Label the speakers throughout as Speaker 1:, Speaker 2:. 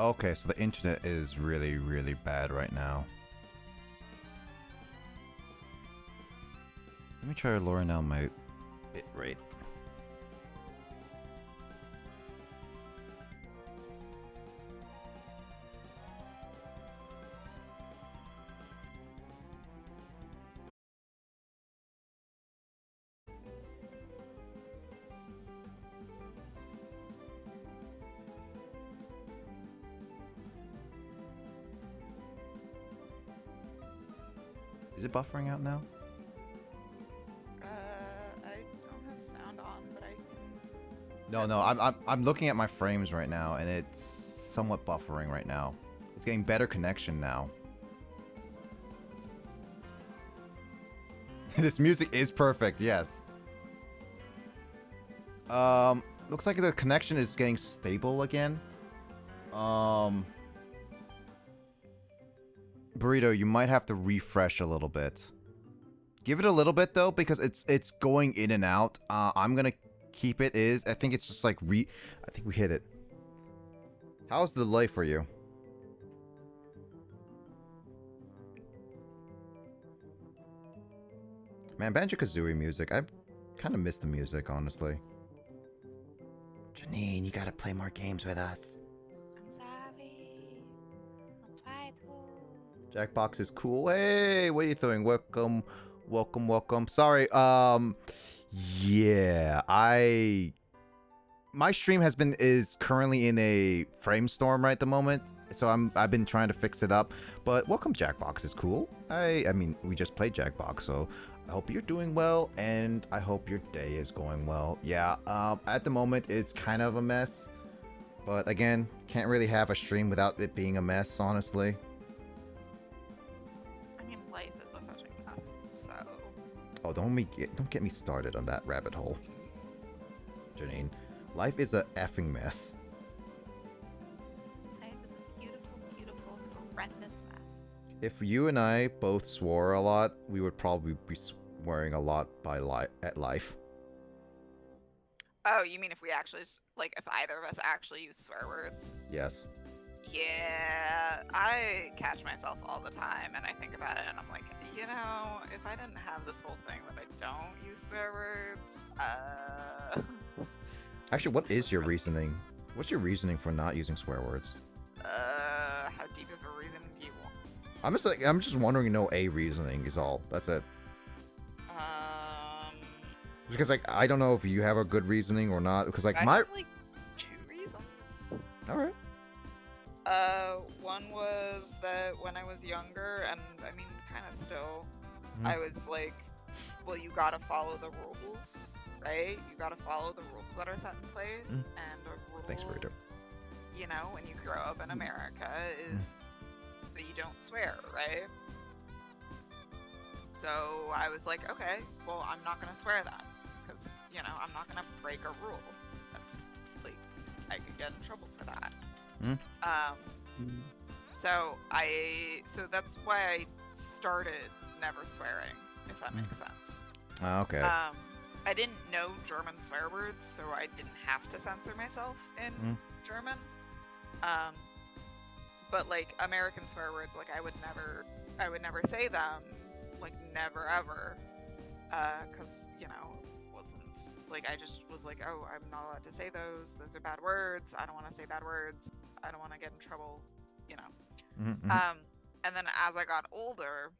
Speaker 1: Okay, so the internet is really, really bad right now. Let me try lowering down my bit rate. Is it buffering out now?
Speaker 2: I don't have sound on, but I can.
Speaker 1: No, I'm looking at my frames right now, and it's somewhat buffering right now. It's getting better connection now. This music is perfect, yes. Looks like the connection is getting stable again. Burrito, you might have to refresh a little bit. Give it a little bit though, because it's going in and out. I'm gonna keep it is. I think it's just like I think we hit it. How's the delay for you? Man, Banjo-Kazooie music. I kind of miss the music, honestly. Janine, you gotta play more games with us.
Speaker 2: I'm sorry. I'll try to.
Speaker 1: Jackbox is cool. Hey, what are you doing? Welcome, welcome, welcome. Sorry, yeah, my stream is currently in a frame storm right at the moment, so I've been trying to fix it up. But welcome, Jackbox is cool. I mean, we just played Jackbox, so I hope you're doing well, and I hope your day is going well. Yeah, at the moment it's kind of a mess, but again, can't really have a stream without it being a mess, honestly.
Speaker 2: I mean, life is a fucking mess, so.
Speaker 1: Oh, don't get me started on that rabbit hole, Janine. Life is a effing mess.
Speaker 2: Life is a beautiful, beautiful, horrendous mess.
Speaker 1: If you and I both swore a lot, we would probably be swearing a lot at life.
Speaker 2: Oh, you mean if we actually, like, if either of us actually use swear words?
Speaker 1: Yes.
Speaker 2: Yeah, I catch myself all the time, and I think about it, and I'm like, you know, if I didn't have this whole thing that I don't use swear words,
Speaker 1: Actually, what is your reasoning? What's your reasoning for not using swear words?
Speaker 2: how deep of a reason do you want?
Speaker 1: I'm just wondering to know a reasoning is all. That's it. Because like I don't know if you have a good reasoning or not. Because like
Speaker 2: I have like 2 reasons.
Speaker 1: All right.
Speaker 2: One was that when I was younger, and I mean, kind of still, I was like, well, you gotta follow the rules, right? You gotta follow the rules that are set in place, and a rule.
Speaker 1: Thanks, Burrito.
Speaker 2: You know, when you grow up in America, is that you don't swear, right? So I was like, okay, well, I'm not gonna swear then, because you know, I'm not gonna break a rule. That's like, I could get in trouble for that. So that's why I started never swearing, if that makes sense.
Speaker 1: Okay.
Speaker 2: I didn't know German swear words, so I didn't have to censor myself in German. But like American swear words, like I would never say them, like never ever, because you know, wasn't like I just was like, oh, I'm not allowed to say those. Those are bad words. I don't want to say bad words. I don't want to get in trouble, you know. And then as I got older,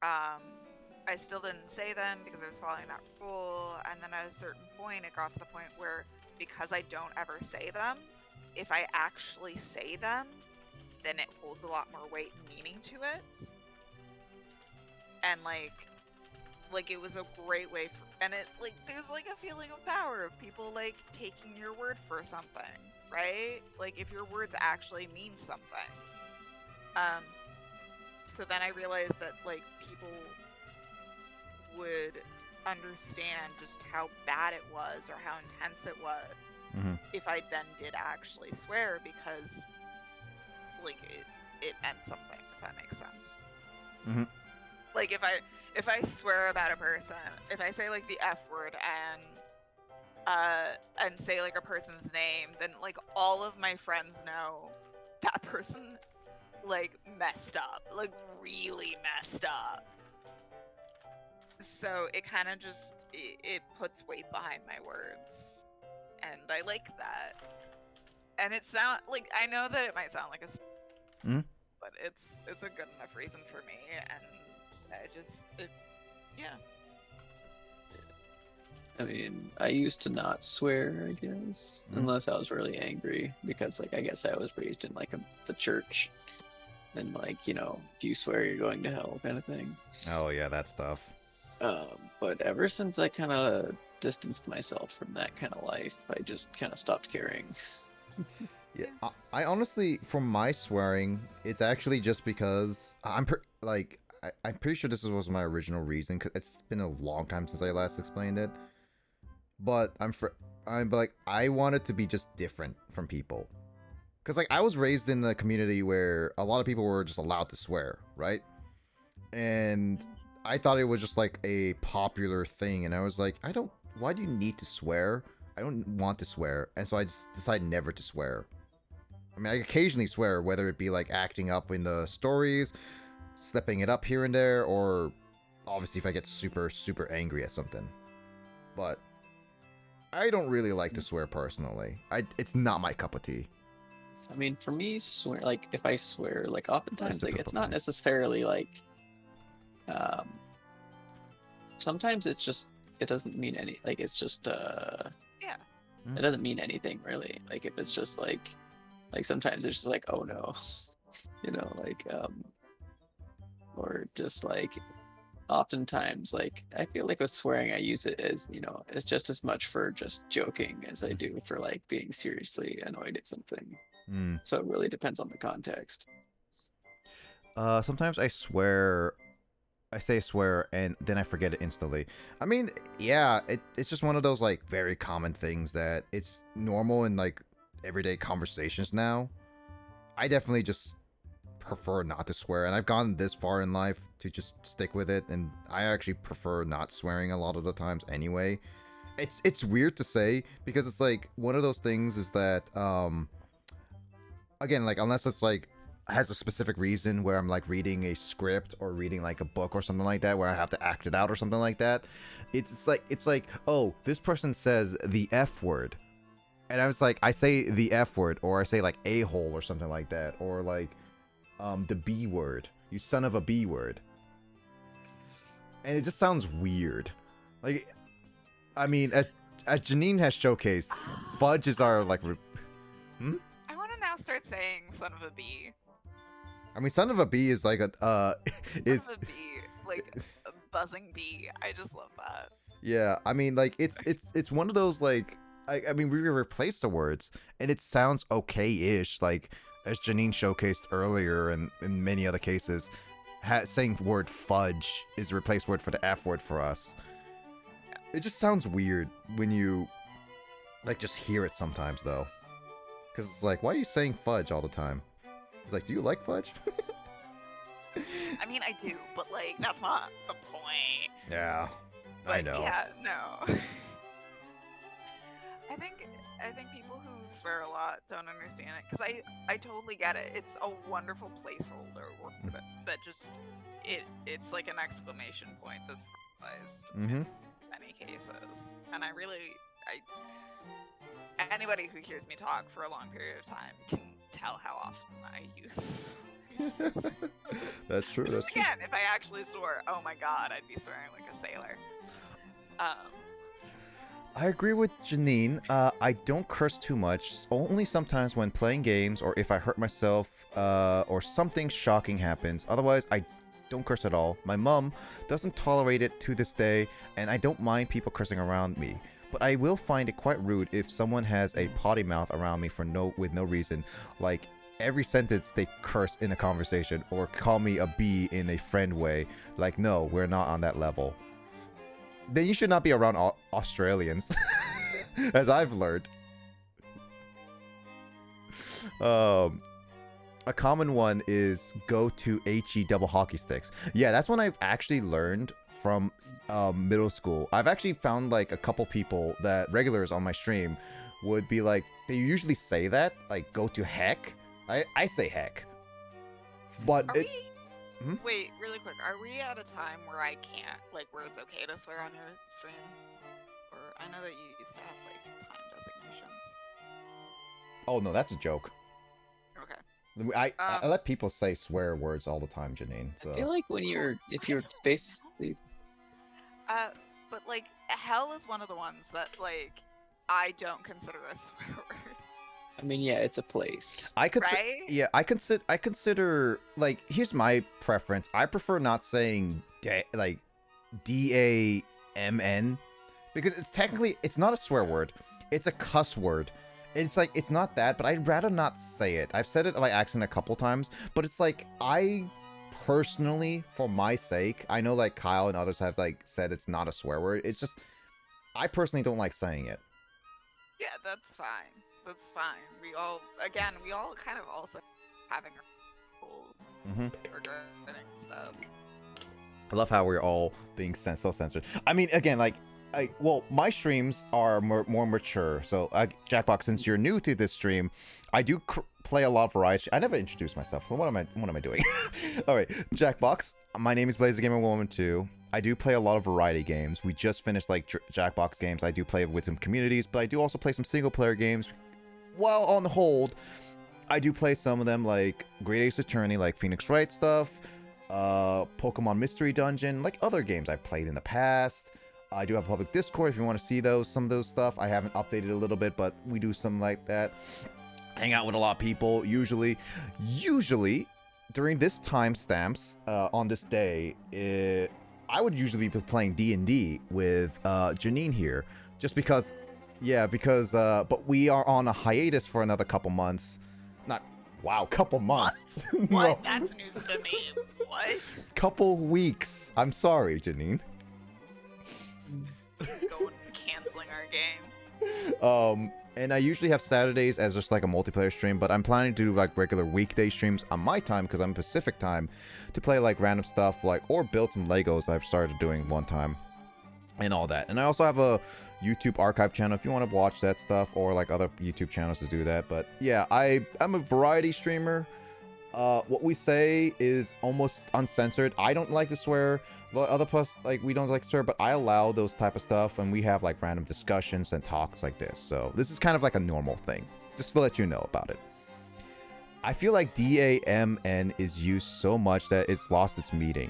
Speaker 2: I still didn't say them because I was following that rule. And then at a certain point, it got to the point where because I don't ever say them, if I actually say them, then it holds a lot more weight and meaning to it. And like it was a great way for, and it like there's like a feeling of power of people like taking your word for something, right? Like if your words actually mean something. So then I realized that like people would understand just how bad it was or how intense it was if I then did actually swear, because like it meant something, if that makes sense. Like if I swear about a person, if I say like the F word and and say like a person's name, then like all of my friends know that person like messed up, like really messed up. So it kind of just it puts weight behind my words, and I like that. And it sound like, I know that it might sound like a, but it's a good enough reason for me, and I just yeah.
Speaker 3: I mean, I used to not swear, I guess, unless I was really angry, because like I guess I was raised in like the church, and like, you know, if you swear you're going to hell kind of thing.
Speaker 1: Oh yeah, that stuff.
Speaker 3: But ever since I kind of distanced myself from that kind of life, I just kind of stopped caring.
Speaker 1: Yeah, I honestly, from my swearing, it's actually just because I'm pretty sure this was my original reason, because it's been a long time since I last explained it. But I wanted to be just different from people, because like I was raised in a community where a lot of people were just allowed to swear, right? And I thought it was just like a popular thing, and I was like, I don't. Why do you need to swear? I don't want to swear, and so I just decided never to swear. I mean, I occasionally swear, whether it be like acting up in the stories, stepping it up here and there, or obviously if I get super, super angry at something. But I don't really like to swear personally. It's not my cup of tea.
Speaker 3: I mean, for me, swear, like if I swear, like oftentimes, like it's not necessarily like, sometimes it's just, it doesn't mean any, like it's just
Speaker 2: Yeah.
Speaker 3: It doesn't mean anything really. Like if it's just like sometimes it's just like, oh no, you know, like or just like oftentimes, like I feel like with swearing I use it as, you know, it's just as much for just joking as I do for like being seriously annoyed at something. So it really depends on the context.
Speaker 1: Sometimes I swear, I say swear, and then I forget it instantly. I mean, yeah, it's just one of those like very common things that it's normal in like everyday conversations now. I definitely just prefer not to swear, and I've gone this far in life to just stick with it, and I actually prefer not swearing a lot of the times anyway. It's weird to say, because it's like one of those things is that again, like unless it's like has a specific reason where I'm like reading a script or reading like a book or something like that where I have to act it out or something like that. It's like, oh, this person says the F word. And I was like, I say the F word, or I say like a-hole or something like that, or like the B word. You son of a B word. And it just sounds weird. Like, I mean, as Janine has showcased, fudge is our like.
Speaker 2: I want to now start saying "son of a bee."
Speaker 1: I mean, son of a bee is like a is.
Speaker 2: Son of a bee, like a buzzing bee. I just love that.
Speaker 1: Yeah, I mean, like it's one of those like. I mean, we replaced the words, and it sounds okay-ish. Like as Janine showcased earlier, and in many other cases, saying the word fudge is the replaced word for the F word for us. It just sounds weird when you like just hear it sometimes, though, because it's like, why are you saying fudge all the time? It's like, do you like fudge?
Speaker 2: I mean, I do, but like that's not the point.
Speaker 1: Yeah,
Speaker 2: but,
Speaker 1: I know.
Speaker 2: Yeah, no. I think people who swear a lot don't understand it, because I totally get it. It's a wonderful placeholder word that just it's like an exclamation point that's realized in many cases. And anybody who hears me talk for a long period of time can tell how often I use.
Speaker 1: That's true.
Speaker 2: Just again, if I actually swore, oh my god, I'd be swearing like a sailor.
Speaker 1: I agree with Janine. I don't curse too much, only sometimes when playing games or if I hurt myself or something shocking happens. Otherwise, I don't curse at all. My mom doesn't tolerate it to this day, and I don't mind people cursing around me. But I will find it quite rude if someone has a potty mouth around me with no reason. Like every sentence they curse in a conversation or call me a B in a friend way. Like, no, we're not on that level. Then you should not be around Australians, as I've learned. A common one is go to HE double hockey sticks. Yeah, that's one I've actually learned from middle school. I've actually found like a couple people that regulars on my stream would be like, they usually say that, like, go to heck. I say heck. But
Speaker 2: Are
Speaker 1: it,
Speaker 2: we? Wait, really quick. Are we at a time where I can't, like, where it's okay to swear on your stream? Or I know that you used to have like time designations.
Speaker 1: oh no, that's a joke.
Speaker 2: Okay.
Speaker 1: I let people say swear words all the time, Janine. So.
Speaker 3: I feel like when if you're basically.
Speaker 2: But like, hell is one of the ones that like I don't consider a swear word.
Speaker 3: I mean, yeah, it's a place.
Speaker 1: I could
Speaker 2: right?
Speaker 1: Yeah, I consider like, here's my preference. I prefer not saying like DAMN, because it's technically, it's not a swear word. It's a cuss word. It's like, it's not that, but I'd rather not say it. I've said it by accident a couple times, but it's like, I personally, for my sake, I know like Kyle and others have like said it's not a swear word. It's just, I personally don't like saying it.
Speaker 2: Yeah, that's fine. That's fine. We all kind of also having our whole regretting stuff.
Speaker 1: I love how we're all being so censored. I mean, again, like, well, my streams are more mature. So, Jackbox, since you're new to this stream, I do play a lot of variety. I never introduced myself. What am I doing? All right, Jackbox. My name is Blazer Gamer Woman 2. I do play a lot of variety games. We just finished like Jackbox games. I do play with some communities, but I do also play some single player games. While on hold, I do play some of them like Great Ace Attorney, like Phoenix Wright stuff, Pokemon Mystery Dungeon, like other games I've played in the past. I do have a public Discord if you want to see some of those stuff. I haven't updated a little bit, but we do something like that. Hang out with a lot of people. Usually during this timestamps on this day, I would usually be playing D&D with Janine here, just because. Yeah, because but we are on a hiatus for another couple months. Couple months.
Speaker 2: What?
Speaker 1: No.
Speaker 2: That's news to me. What?
Speaker 1: Couple weeks. I'm sorry, Janine.
Speaker 2: Going canceling our game.
Speaker 1: And I usually have Saturdays as just like a multiplayer stream, but I'm planning to do like regular weekday streams on my time, because I'm Pacific time, to play like random stuff, like, or build some Legos I've started doing one time and all that. And I also have a YouTube archive channel if you want to watch that stuff, or like other YouTube channels to do that. But yeah, I'm a variety streamer. What we say is almost uncensored. I don't like to swear. The other plus, like, we don't like to swear, but I allow those type of stuff, and we have like random discussions and talks like this. So this is kind of like a normal thing, just to let you know about it. I feel like DAMN is used so much that it's lost its meaning.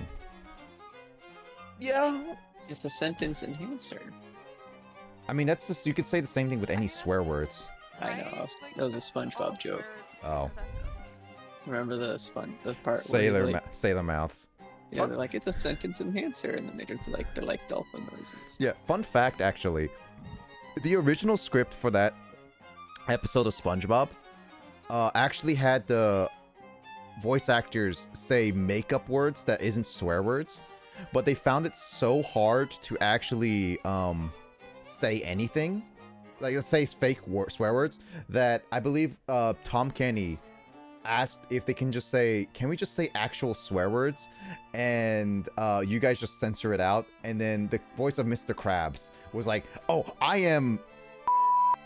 Speaker 1: Yeah.
Speaker 3: It's a sentence enhancer.
Speaker 1: I mean, that's just, you could say the same thing with any swear words.
Speaker 3: I know. That was a SpongeBob joke.
Speaker 1: Oh.
Speaker 3: Remember the part
Speaker 1: Sailor
Speaker 3: where
Speaker 1: sailor mouths.
Speaker 3: yeah, they're like, it's a sentence enhancer, and then they're like dolphin noises.
Speaker 1: Yeah, fun fact actually. The original script for that episode of SpongeBob actually had the voice actors say makeup words that isn't swear words, but they found it so hard to actually say anything, like, let's say fake swear words, that I believe Tom Kenny asked if they can just say, can we just say actual swear words, and you guys just censor it out. And then the voice of Mr. Krabs was like, oh, I am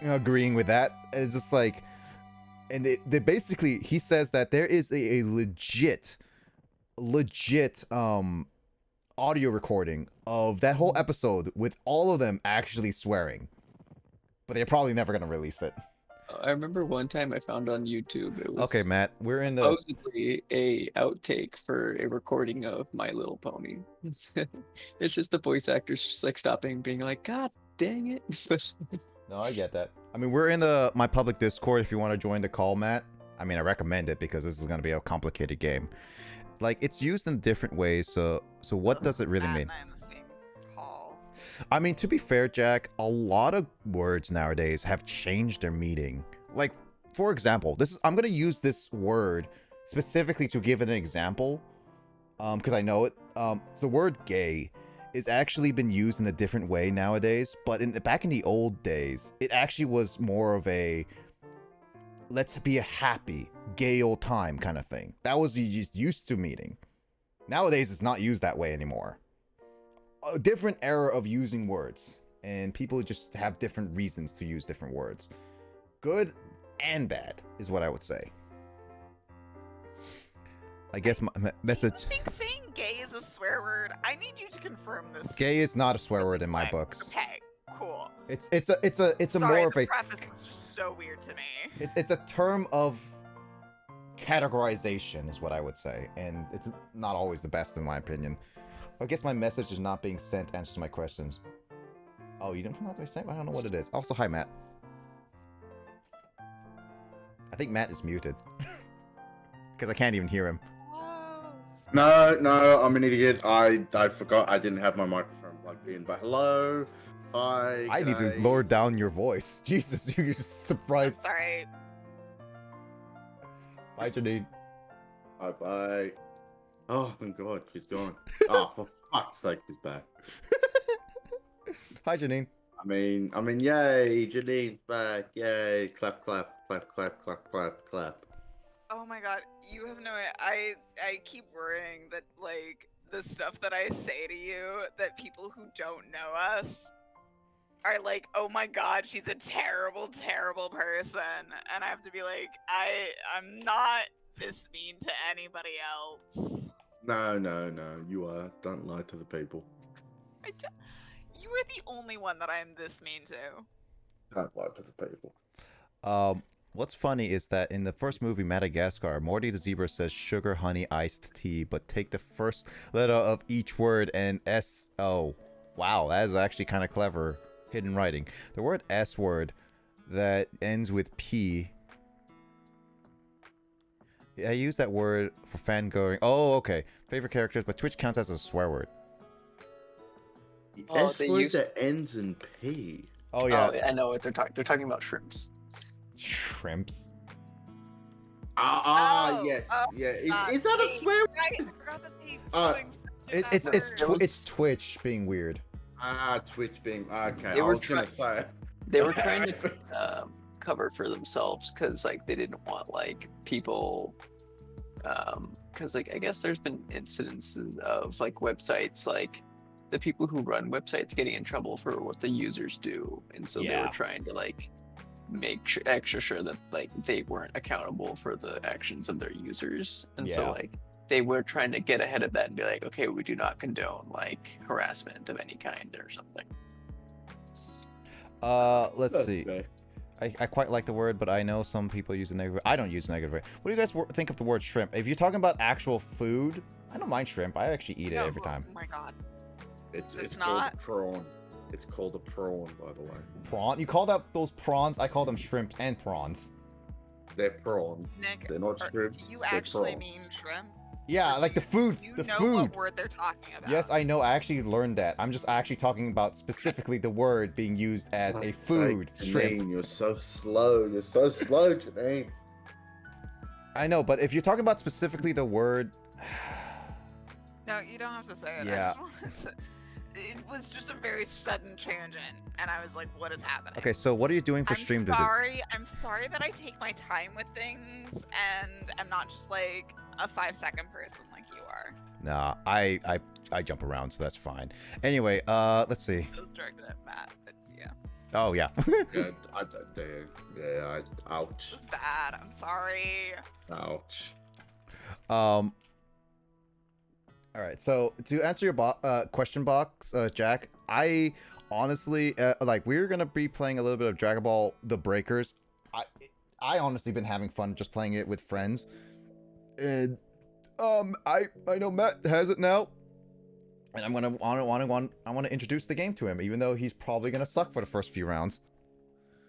Speaker 1: agreeing with that. And it's just like, and they basically, he says that there is a legit audio recording of that whole episode with all of them actually swearing, but they're probably never going to release it.
Speaker 3: I remember one time I found on YouTube, it was
Speaker 1: Okay, Matt, we're in the
Speaker 3: supposedly a outtake for a recording of My Little Pony. It's just the voice actors just like stopping, being like, God dang it.
Speaker 1: No, I get that. I mean, we're in my public Discord if you want to join the call, Matt. I mean, I recommend it because this is going to be a complicated game. Like, it's used in different ways, so what does it really mean?
Speaker 2: Matt and I in the same call.
Speaker 1: I mean, to be fair, Jack, a lot of words nowadays have changed their meaning. Like, for example, I'm going to use this word specifically to give it an example, because I know it. The word gay is actually been used in a different way nowadays, but back in the old days, it actually was more of a let's be a happy, gay old time kind of thing. That was used to meaning. Nowadays, it's not used that way anymore. a different era of using words, and people just have different reasons to use different words. Good and bad is what I would say. I guess my message.
Speaker 2: Do you think saying gay is a swear word? I need you to confirm this.
Speaker 1: Gay is not a swear word in my
Speaker 2: Okay,
Speaker 1: books.
Speaker 2: Okay, cool.
Speaker 1: It's a
Speaker 2: Sorry,
Speaker 1: more of
Speaker 2: the
Speaker 1: a.
Speaker 2: preface was just so weird to me.
Speaker 1: It's a term of categorization is what I would say, and it's not always the best in my opinion. I guess my message is not being sent answers my questions. Oh, you didn't know what I sent? I don't know what it is. Also, hi Matt. I think Matt is muted because I can't even hear him.
Speaker 4: No, I'm an idiot. I forgot I didn't have my microphone plugged in. But hello, hi.
Speaker 1: I need to lower down your voice. Jesus, you're just surprised.
Speaker 2: Sorry.
Speaker 1: Bye, Janine.
Speaker 4: Bye. Oh, thank God, she's gone. Oh, for fuck's sake, she's back.
Speaker 1: Hi, Janine.
Speaker 4: I mean, yay, Janine's back. Yay, clap, clap, clap, clap, clap, clap, clap.
Speaker 2: Oh my god, you have no idea. I keep worrying that, like, the stuff that I say to you, that people who don't know us are like, oh my god, she's a terrible, terrible person. And I have to be like, I'm not this mean to anybody else.
Speaker 4: No, you are. Don't lie to the people.
Speaker 2: You are the only one that I'm this mean to.
Speaker 4: Don't lie to the people.
Speaker 1: What's funny is that in the first movie, Madagascar, Morty the Zebra says sugar, honey, iced tea, but take the first letter of each word and S-O. Wow, that is actually kind of clever hidden writing. The word S word that ends with P. I use that word for fangirling. Oh, okay. Favorite characters, but Twitch counts as a swear word.
Speaker 4: The
Speaker 3: Oh,
Speaker 4: S
Speaker 3: they
Speaker 4: word
Speaker 3: use-
Speaker 4: that ends in P.
Speaker 1: Oh, yeah.
Speaker 3: Oh, I know what they're talking. They're talking about shrimps.
Speaker 1: Shrimps.
Speaker 2: Oh,
Speaker 4: Yes.
Speaker 2: oh,
Speaker 4: Yeah. Is that a swear word?
Speaker 2: I forgot that they doing stuff to that
Speaker 1: It's
Speaker 2: word.
Speaker 1: Twitch being weird.
Speaker 4: Twitch being okay.
Speaker 3: They
Speaker 4: I
Speaker 3: were
Speaker 4: was gonna say.
Speaker 3: They were trying to cover for themselves because like they didn't want like people because like I guess there's been incidences of like websites like the people who run websites getting in trouble for what the users do, and so they were
Speaker 1: Yeah.
Speaker 3: trying to like make extra sure that like they weren't accountable for the actions of their users, and
Speaker 1: Yeah.
Speaker 3: so like they were trying to get ahead of that and be like, okay, we do not condone like harassment of any kind or something.
Speaker 1: Let's see.
Speaker 4: Okay.
Speaker 1: I quite like the word, but I know some people use a negative. I don't use a negative. What do you guys think of the word shrimp? If you're talking about actual food, I don't mind shrimp. I actually eat it
Speaker 2: No,
Speaker 1: every time.
Speaker 2: Oh my god.
Speaker 4: It's
Speaker 2: It's
Speaker 4: called
Speaker 2: not?
Speaker 4: a prawn. It's called a prawn, by the way.
Speaker 1: Prawn? You call that those prawns? I call them shrimp and prawns.
Speaker 4: They're prawns.
Speaker 2: Nick,
Speaker 4: They're not
Speaker 2: do
Speaker 4: shrimps.
Speaker 2: you
Speaker 4: they're
Speaker 2: actually
Speaker 4: prawns.
Speaker 2: mean shrimp?
Speaker 1: Yeah,
Speaker 2: Or
Speaker 1: like the food.
Speaker 2: You
Speaker 1: The
Speaker 2: know
Speaker 1: food.
Speaker 2: what word they're talking about.
Speaker 1: Yes, I know. I actually learned that. I'm just actually talking about specifically the word being used as a
Speaker 4: Fuck's
Speaker 1: food.
Speaker 4: sake,
Speaker 1: Shrimp.
Speaker 4: Janine, you're so slow. You're so slow, Janine.
Speaker 1: I know, but if you're talking about specifically the word,
Speaker 2: No, you don't have to say it.
Speaker 1: Yeah.
Speaker 2: I just wanted to... It was just a very sudden tangent, and I was like, what is happening?
Speaker 1: okay. So what are you doing for stream today?
Speaker 2: I'm sorry that I take my time with things, and I'm not just like a 5-second person like you are.
Speaker 1: Nah, I jump around, so that's fine. Anyway, let's see.
Speaker 2: It was directed at Matt, but yeah.
Speaker 1: Oh yeah.
Speaker 4: Yeah, ouch.
Speaker 2: It was bad. I'm sorry.
Speaker 4: Ouch.
Speaker 1: All right. So to answer your question box, Jack, I honestly like we're gonna be playing a little bit of Dragon Ball: The Breakers. I honestly been having fun just playing it with friends, and I know Matt has it now, and I want to introduce the game to him, even though he's probably gonna suck for the first few rounds.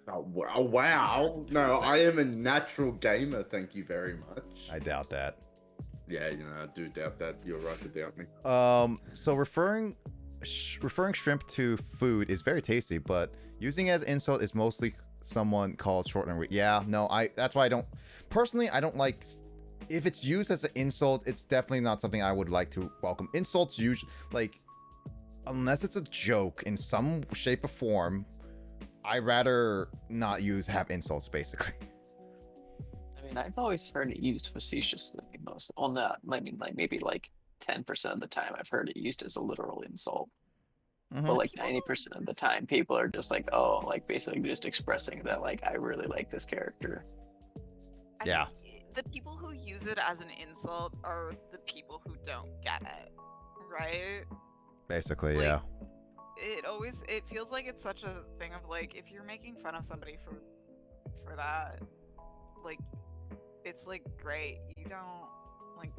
Speaker 4: Oh, wow. No, I am a natural gamer. Thank you very much.
Speaker 1: I doubt that.
Speaker 4: Yeah, I do doubt that. You're right to doubt me.
Speaker 1: So referring shrimp to food is very tasty, but using it as insult is mostly someone called short and weak. Yeah, no, that's why I don't like if it's used as an insult, it's definitely not something I would like to welcome. Insults usually like unless it's a joke in some shape or form, I rather not have insults basically.
Speaker 3: I mean, I've always heard it used facetiously. Most, well, not. I mean, like maybe like 10% of the time, I've heard it used as a literal insult. But like 90% of the time, people are just like, oh, like basically just expressing that like I really like this character.
Speaker 2: I
Speaker 1: Yeah.
Speaker 2: think the people who use it as an insult are the people who don't get it, right?
Speaker 1: Basically,
Speaker 2: Like,
Speaker 1: yeah.
Speaker 2: it feels like it's such a thing of like, if you're making fun of somebody for that, like, it's like, great, you don't, like,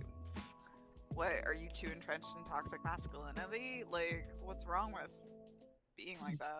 Speaker 2: what, are you too entrenched in toxic masculinity? Like, what's wrong with being like that?